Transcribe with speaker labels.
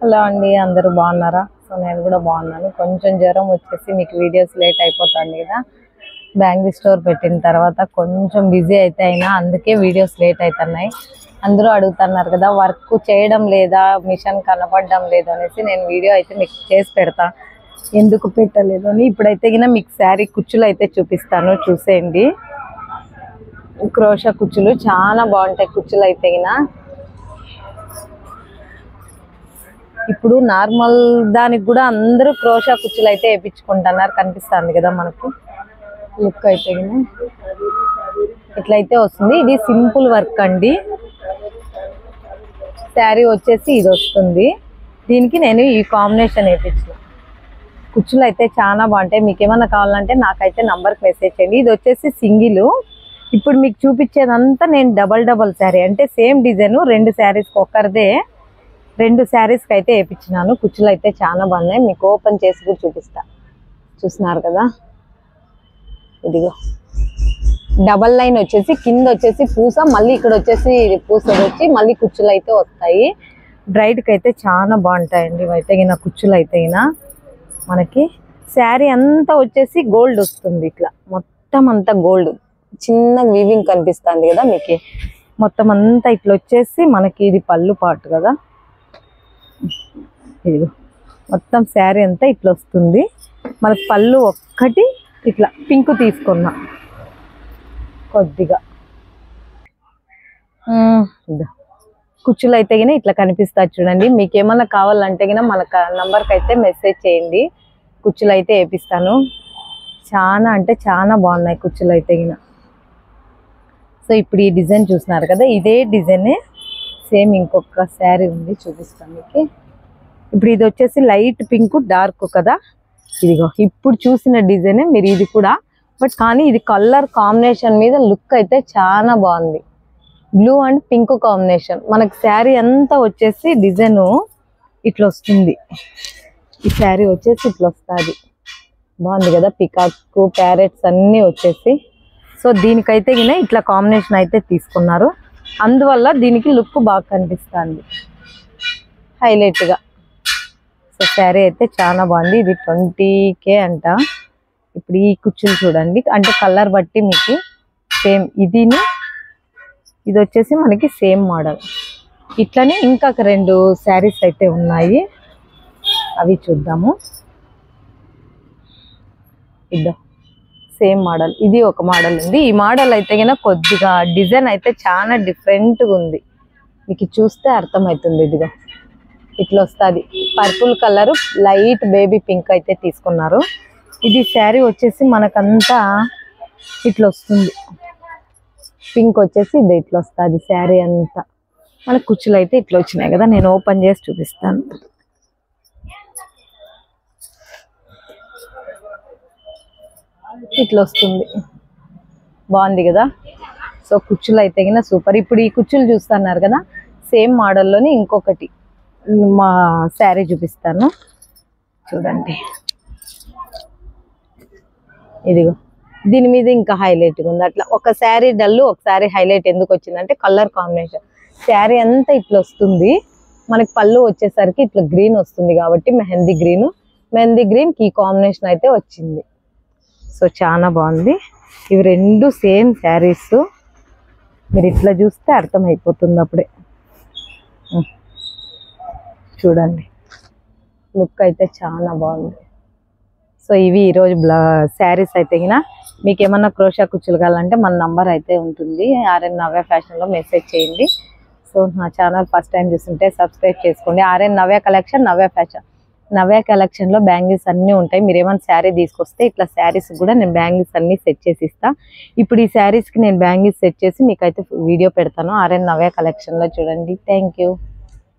Speaker 1: Hello అండి, అందరూ బాగున్నారా? సో నేను కూడా బాగున్నాను. కొంచెం జ్వరం వచ్చేసి మీకు వీడియోస్ లేట్ అయిపోతుంది కదా. బ్యాంగిల్ స్టోర్ పెట్టిన తర్వాత కొంచెం బిజీ అయితే అయినా అందుకే వీడియోస్ లేట్ అవుతున్నాయి. అందరూ అడుగుతున్నారు కదా, వర్క్ చేయడం లేదా, మిషన్ కనపడడం లేదు అనేసి నేను వీడియో అయితే మీకు చేసి పెడతా. ఎందుకు పెట్టలేదు అని ఇప్పుడైతే గిన మీకు శారీ కుచ్చులు అయితే చూపిస్తాను, చూసేయండి. క్రోషా కుచ్చులు చాలా బాగుంటాయి. కుచ్చులు అయితే గిన ఇప్పుడు నార్మల్ దానికి కూడా అందరూ క్రోషా కుచ్చులు అయితే వేయించుకుంటున్నారు, కనిపిస్తుంది కదా మనకు. లుక్ అయితే ఇట్లయితే వస్తుంది. ఇది సింపుల్ వర్క్ అండి. శారీ వచ్చేసి ఇది వస్తుంది. దీనికి నేను ఈ కాంబినేషన్ వేయించిన కుచ్చులు అయితే చాలా బాగుంటాయి. మీకు ఏమన్నా కావాలంటే నాకైతే నంబర్కి మెసేజ్ చేయండి. ఇది వచ్చేసి సింగిల్. ఇప్పుడు మీకు చూపించేదంతా నేను డబల్ శారీ అంటే సేమ్ డిజైన్ రెండు శారీస్కి ఒక్కరిదే, రెండు శారీస్కి అయితే వేయించినాను. కుచ్చులు అయితే చాలా బాగున్నాయి. మీకు ఓపెన్ చేసి కూడా చూపిస్తా. చూస్తున్నారు కదా, ఇదిగో డబల్ లైన్ వచ్చేసి కింద వచ్చేసి పూస, మళ్ళీ ఇక్కడ వచ్చేసి పూస వచ్చి మళ్ళీ కుచ్చులు అయితే వస్తాయి. బ్రైడ్కి అయితే చాలా బాగుంటాయండి ఇవైతే గిన. కుచ్చులు అయితే గిన మనకి శారీ అంతా వచ్చేసి గోల్డ్ వస్తుంది. ఇట్లా మొత్తం అంతా గోల్డ్, చిన్న వీవింగ్ కనిపిస్తుంది కదా మీకు. మొత్తం అంతా ఇట్లా వచ్చేసి మనకి ఇది పళ్ళు పాటు కదా. ఇదిగో మొత్తం శారీ అంతా ఇట్లా వస్తుంది. మనకి పళ్ళు ఒక్కటి ఇట్లా పింక్ తీసుకున్నా కొద్దిగా. కుచ్చులు అయితే గిన ఇట్లా కనిపిస్తుంది చూడండి. మీకు ఏమన్నా కావాలంటే గిన మన నంబర్కి అయితే మెసేజ్ చేయండి. కుచ్చులు అయితే వేపిస్తాను. చాలా అంటే చాలా బాగున్నాయి కుచ్చులు అయితే గిన. సో ఇప్పుడు ఈ డిజైన్ చూస్తున్నారు కదా, ఇదే డిజైనే సేమ్ ఇంకొక శారీ ఉంది, చూపిస్తాను మీకు. ఇప్పుడు ఇది వచ్చేసి లైట్ పింక్ డార్క్ కదా. ఇదిగో ఇప్పుడు చూసిన డిజైనే మీరు ఇది కూడా, బట్ కానీ ఇది కలర్ కాంబినేషన్ మీద లుక్ అయితే చాలా బాగుంది. Blue and pink combination. మనకి శారీ అంతా వచ్చేసి డిజైన్ ఇట్లా వస్తుంది. ఈ శారీ వచ్చేసి ఇట్లా వస్తుంది. బాగుంది కదా, పికాక్ ప్యారెట్స్ అన్నీ వచ్చేసి. సో దీనికైతే గిన ఇట్లా కాంబినేషన్ అయితే తీసుకున్నారు, అందువల్ల దీనికి లుక్ బాగా కనిపిస్తుంది హైలైట్గా. సో శారీ అయితే చాలా బాగుంది. ఇది 20K అంట. ఇప్పుడు ఈ కుచ్చులు చూడండి, అంటే కలర్ బట్టి మీకు సేమ్ ఇది వచ్చేసి మనకి సేమ్ మోడల్. ఇట్లనే ఇంకా రెండు శారీస్ అయితే ఉన్నాయి, అవి చూద్దాము. ఇద్దాం సేమ్ మోడల్. ఇది ఒక మోడల్ ఉంది. ఈ మోడల్ అయితే కన్నా కొద్దిగా డిజైన్ అయితే చాలా డిఫరెంట్గా ఉంది, మీకు చూస్తే అర్థమవుతుంది. ఇదిగో ఇట్లా వస్తుంది. Purple colour light baby pink అయితే తీసుకున్నారు. ఇది శారీ వచ్చేసి మనకంతా ఇట్లా వస్తుంది. పింక్ వచ్చేసి ఇది ఇట్లా వస్తుంది శారీ అంతా. మన కుచ్చులు అయితే ఇట్లా వచ్చినాయి కదా, నేను ఓపెన్ చేసి చూపిస్తాను. ఇట్లా వస్తుంది, బాగుంది కదా. సో కుచ్చులు అయితే కింద సూపర్. ఇప్పుడు ఈ కుచ్చులు చూస్తున్నారు కదా, సేమ్ మోడల్లోని ఇంకొకటి మా శారీ చూపిస్తాను చూడండి. ఇదిగో దీని మీద ఇంకా హైలైట్గా ఉంది. అట్లా ఒక శారీ డల్ ఒక శారీ హైలైట్ ఎందుకు వచ్చిందంటే కలర్ కాంబినేషన్. శారీ అంతా ఇట్లా వస్తుంది, మనకి పళ్ళు వచ్చేసరికి ఇట్లా గ్రీన్ వస్తుంది కాబట్టి మెహందీ గ్రీన్కి ఈ కాంబినేషన్ అయితే వచ్చింది. సో చాలా బాగుంది. ఇవి రెండు సేమ్ శారీస్, మీరు ఇట్లా చూస్తే అర్థమైపోతుంది అప్పుడే. చూడండి లుక్ అయితే చాలా బాగుంది. సో ఇవి ఈరోజు శారీస్ అయితే గిన. మీకు ఏమన్నా క్రోషా కుచ్చులు కావాలంటే మన నంబర్ అయితే ఉంటుంది, ఆర్ఎన్ నవ్య ఫ్యాషన్లో మెసేజ్ చేయండి. సో నా ఛానల్ ఫస్ట్ టైం చూస్తుంటే సబ్స్క్రైబ్ చేసుకోండి. ఆర్ఎన్ నవ్య కలెక్షన్, నవ్య ఫ్యాషన్. నవ్య కలెక్షన్లో బ్యాంగిల్స్ అన్నీ ఉంటాయి. మీరు ఏమైనా శారీ తీసుకొస్తే ఇట్లా శారీస్ కూడా నేను బ్యాంగిల్స్ అన్నీ సెట్ చేసి ఇస్తాను. ఇప్పుడు ఈ శారీస్కి నేను బ్యాంగిల్స్ సెట్ చేసి మీకైతే వీడియో పెడతాను ఆర్ఎన్ నవ్య కలెక్షన్లో. చూడండి. Thank you.